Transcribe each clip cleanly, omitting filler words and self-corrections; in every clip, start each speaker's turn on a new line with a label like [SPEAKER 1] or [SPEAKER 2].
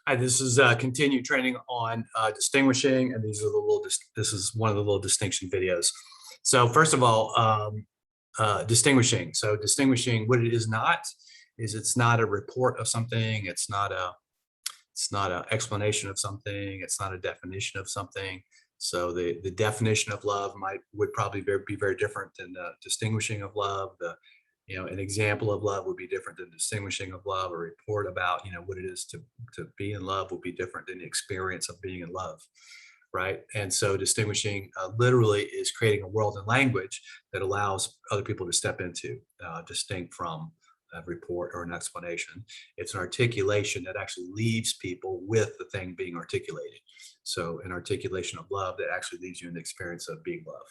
[SPEAKER 1] Hi, this is continued training on distinguishing, and these are the little. This is one of the little distinction videos. So first of all, distinguishing. So distinguishing what it is not is it's not a report of something. It's not an explanation of something. It's not a definition of something. So the definition of love would probably be very different than the distinguishing of love. An example of love would be different than distinguishing of love. A report about what it is to be in love will be different than the experience of being in love, right? And so distinguishing literally is creating a world and language that allows other people to step into, distinct from a report or an explanation. It's an articulation that actually leaves people with the thing being articulated. So an articulation of love that actually leaves you in the experience of being love.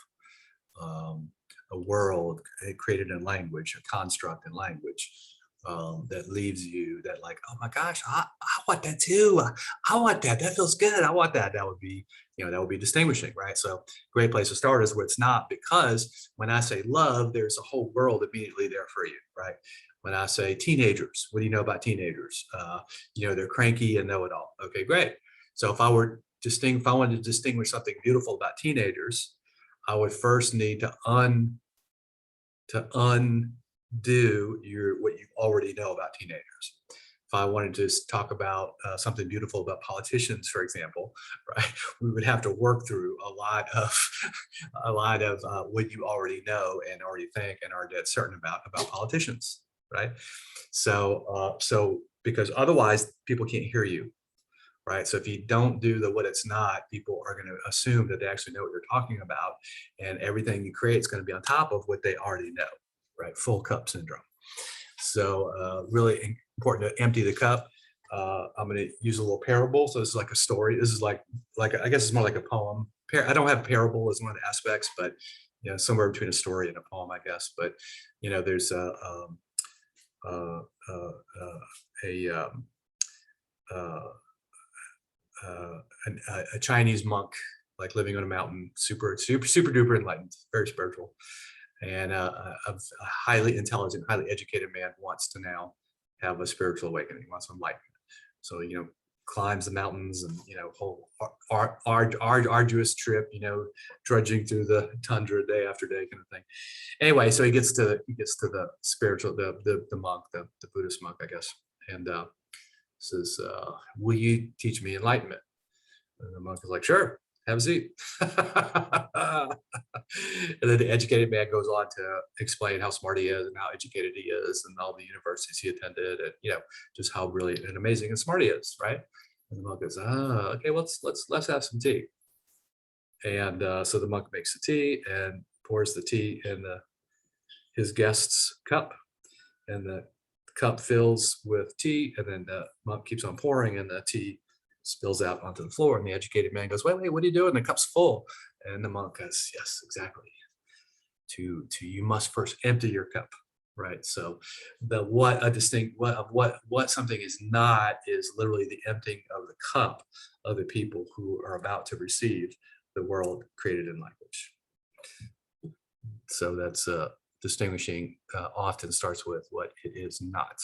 [SPEAKER 1] A world created in language, a construct in language that leaves you that like, oh my gosh, I want that too. I want that. That feels good. I want that. That would be, that would be distinguishing, right? So great place to start is where it's not, because when I say love, there's a whole world immediately there for you, right? When I say teenagers, what do you know about teenagers? They're cranky and know it all. Okay, great. So if I wanted to distinguish something beautiful about teenagers, I would first need to undo what you already know about teenagers. If I wanted to talk about something beautiful about politicians, for example, right, we would have to work through a lot of what you already know and already think and are dead certain about politicians, right? So because otherwise people can't hear you. Right. So if you don't do the what it's not, people are going to assume that they actually know what you're talking about. And everything you create is going to be on top of what they already know. Right. Full cup syndrome. So really important to empty the cup. I'm going to use a little parable. So this is like a story. This is like I guess it's more like a poem. I don't have parable as one of the aspects, but somewhere between a story and a poem, I guess. But there's a Chinese monk, like living on a mountain, super duper enlightened, very spiritual, and a highly intelligent, highly educated man wants to now have a spiritual awakening, wants enlightenment. So climbs the mountains and whole arduous trip, trudging through the tundra day after day, kind of thing. Anyway, so he gets to the spiritual, the monk, the Buddhist monk, I guess, and says, will you teach me enlightenment? And the monk is like, sure, have a seat. And then the educated man goes on to explain how smart he is and how educated he is and all the universities he attended and just how brilliant and amazing and smart he is, right? And the monk goes, okay, let's have some tea. And so the monk makes the tea and pours the tea in his guest's cup, and the cup fills with tea, and then the monk keeps on pouring, and the tea spills out onto the floor. And the educated man goes, wait, what are you doing? The cup's full. And the monk goes, yes, exactly. You must first empty your cup, right? So what something is not is literally the emptying of the cup of the people who are about to receive the world created in language. So that's distinguishing often starts with what it is not.